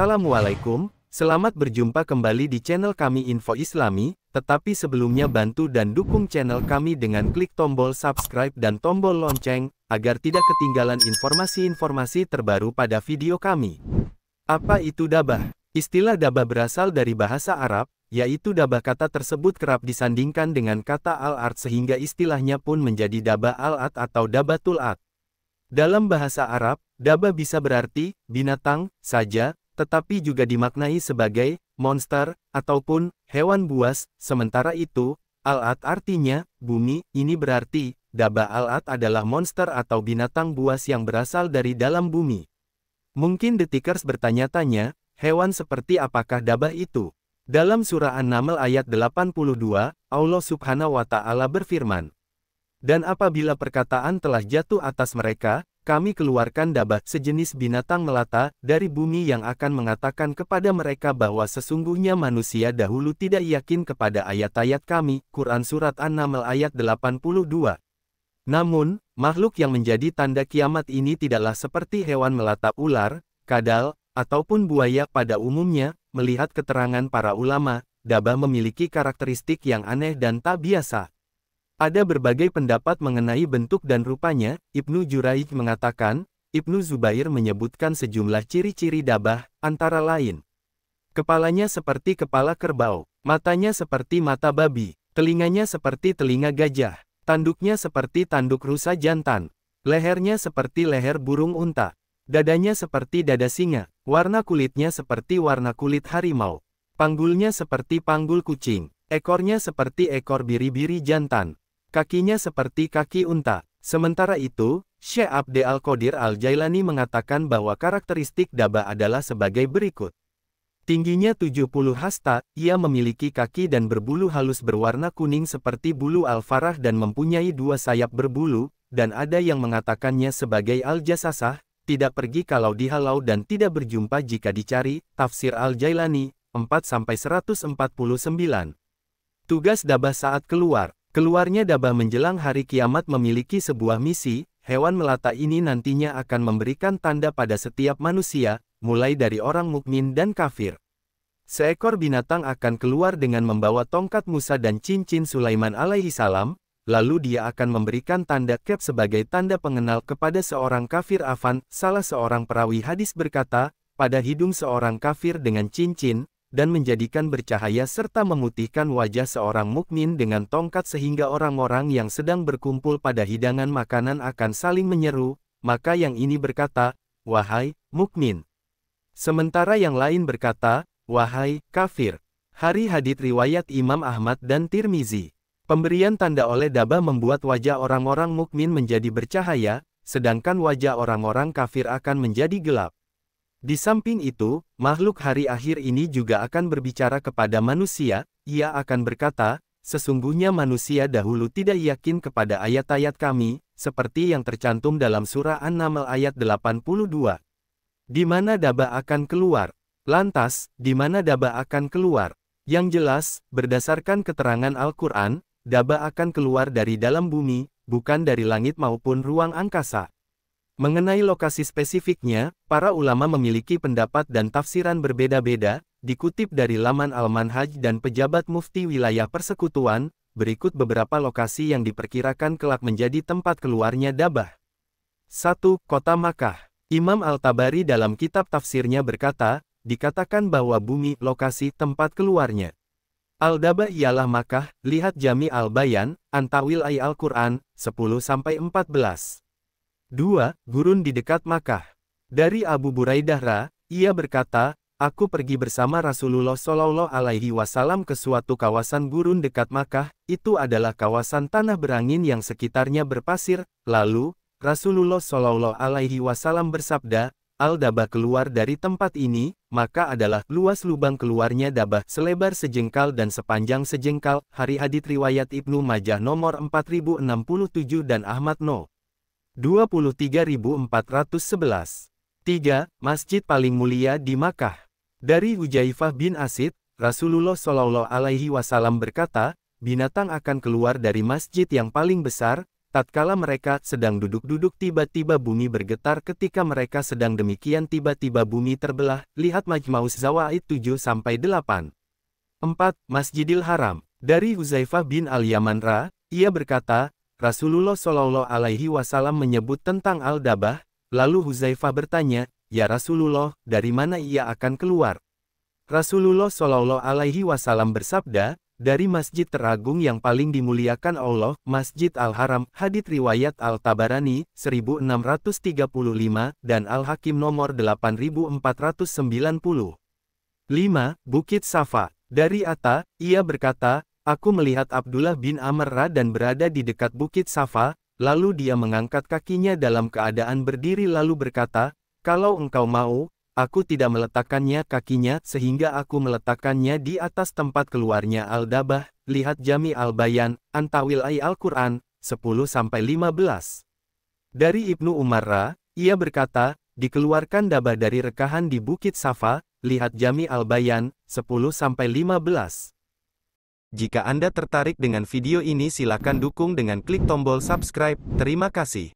Assalamualaikum, selamat berjumpa kembali di channel kami Info Islami, tetapi sebelumnya bantu dan dukung channel kami dengan klik tombol subscribe dan tombol lonceng, agar tidak ketinggalan informasi-informasi terbaru pada video kami. Apa itu dabah? Istilah dabah berasal dari bahasa Arab, yaitu dabah. Kata tersebut kerap disandingkan dengan kata al-art sehingga istilahnya pun menjadi dabah al-at atau dabatul at. Dalam bahasa Arab, dabah bisa berarti binatang saja, tetapi juga dimaknai sebagai monster ataupun hewan buas. Sementara itu, al-at artinya bumi. Ini berarti dabah al-at adalah monster atau binatang buas yang berasal dari dalam bumi. Mungkin detikers bertanya-tanya, hewan seperti apakah dabah itu? Dalam surah An-Naml ayat 82, Allah Subhanahu wa Ta'ala berfirman, "Dan apabila perkataan telah jatuh atas mereka, kami keluarkan dabah, sejenis binatang melata, dari bumi yang akan mengatakan kepada mereka bahwa sesungguhnya manusia dahulu tidak yakin kepada ayat-ayat kami." Quran Surat An-Naml ayat 82. Namun, makhluk yang menjadi tanda kiamat ini tidaklah seperti hewan melata, ular, kadal, ataupun buaya pada umumnya. Melihat keterangan para ulama, dabah memiliki karakteristik yang aneh dan tak biasa. Ada berbagai pendapat mengenai bentuk dan rupanya. Ibnu Juraij mengatakan, Ibnu Zubair menyebutkan sejumlah ciri-ciri dabah, antara lain: kepalanya seperti kepala kerbau, matanya seperti mata babi, telinganya seperti telinga gajah, tanduknya seperti tanduk rusa jantan, lehernya seperti leher burung unta, dadanya seperti dada singa, warna kulitnya seperti warna kulit harimau, panggulnya seperti panggul kucing, ekornya seperti ekor biri-biri jantan, kakinya seperti kaki unta. Sementara itu, Syekh Abd al-Qadir al-Jailani mengatakan bahwa karakteristik dabah adalah sebagai berikut. Tingginya 70 hasta, ia memiliki kaki dan berbulu halus berwarna kuning seperti bulu al-farah dan mempunyai 2 sayap berbulu, dan ada yang mengatakannya sebagai al-jasasah, tidak pergi kalau dihalau dan tidak berjumpa jika dicari. Tafsir Al-Jailani, 4-149. Tugas dabah saat keluar. Keluarnya dabah menjelang hari kiamat memiliki sebuah misi. Hewan melata ini nantinya akan memberikan tanda pada setiap manusia, mulai dari orang mukmin dan kafir. Seekor binatang akan keluar dengan membawa tongkat Musa dan cincin Sulaiman alaihi salam, lalu dia akan memberikan tanda kep sebagai tanda pengenal kepada seorang kafir. Afan, salah seorang perawi hadis berkata, pada hidung seorang kafir dengan cincin, dan menjadikan bercahaya serta memutihkan wajah seorang mukmin dengan tongkat sehingga orang-orang yang sedang berkumpul pada hidangan makanan akan saling menyeru, maka yang ini berkata, "Wahai mukmin." Sementara yang lain berkata, "Wahai kafir." Hari hadits riwayat Imam Ahmad dan Tirmizi. Pemberian tanda oleh dabah membuat wajah orang-orang mukmin menjadi bercahaya, sedangkan wajah orang-orang kafir akan menjadi gelap. Di samping itu, makhluk hari akhir ini juga akan berbicara kepada manusia. Ia akan berkata, "Sesungguhnya manusia dahulu tidak yakin kepada ayat-ayat kami," seperti yang tercantum dalam surah An-Naml ayat 82. Di mana dabah akan keluar? Lantas, di mana dabah akan keluar? Yang jelas, berdasarkan keterangan Al-Quran, dabah akan keluar dari dalam bumi, bukan dari langit maupun ruang angkasa. Mengenai lokasi spesifiknya, para ulama memiliki pendapat dan tafsiran berbeda-beda. Dikutip dari laman Al-Manhaj dan pejabat mufti wilayah persekutuan, berikut beberapa lokasi yang diperkirakan kelak menjadi tempat keluarnya dabah. 1. Kota Makkah. Imam Al-Tabari dalam kitab tafsirnya berkata, dikatakan bahwa bumi, lokasi tempat keluarnya Al-Dabah ialah Makkah. Lihat Jami Al-Bayan, Antawil ay Al-Quran, 10-14. 2. Gurun di dekat Makkah. Dari Abu Buraidah ia berkata, "Aku pergi bersama Rasulullah Shallallahu Alaihi Wasallam ke suatu kawasan gurun dekat Makkah. Itu adalah kawasan tanah berangin yang sekitarnya berpasir. Lalu, Rasulullah Shallallahu Alaihi Wasallam bersabda, Al-Dabah keluar dari tempat ini, maka adalah luas lubang keluarnya dabah selebar sejengkal dan sepanjang sejengkal." Hari hadits riwayat Ibnu Majah nomor 4067 dan Ahmad no. 23411. 3. Masjid paling mulia di Makkah. Dari Hujaifah bin Asid, Rasulullah Shallallahu Alaihi Wasallam berkata, binatang akan keluar dari masjid yang paling besar, tatkala mereka sedang duduk-duduk tiba-tiba bumi bergetar ketika mereka sedang demikian tiba-tiba bumi terbelah. Lihat Majma'uz Zawaid 7-8. 4. Masjidil Haram. Dari Huzaifah bin Al-Yaman ia berkata, Rasulullah Shallallahu Alaihi Wasallam menyebut tentang Al-Dabah, lalu Huzaifah bertanya, "Ya Rasulullah, dari mana ia akan keluar?" Rasulullah Shallallahu Alaihi Wasallam bersabda, "Dari masjid teragung yang paling dimuliakan Allah, Masjid Al-Haram." Hadits riwayat Al-Tabarani, 1635, dan Al-Hakim nomor 8490. 5. Bukit Safa. Dari Atta, ia berkata, "Aku melihat Abdullah bin Amr dan berada di dekat Bukit Safa, lalu dia mengangkat kakinya dalam keadaan berdiri lalu berkata, 'Kalau engkau mau, aku tidak meletakkannya kakinya sehingga aku meletakkannya di atas tempat keluarnya Al-Dabah.'" Lihat Jami Al-Bayan, Antawil Al-Quran, 10-15. Dari Ibnu Umar ia berkata, "Dikeluarkan Dabah dari rekahan di Bukit Safa." Lihat Jami Al-Bayan, 10-15. Jika Anda tertarik dengan video ini silakan dukung dengan klik tombol subscribe. Terima kasih.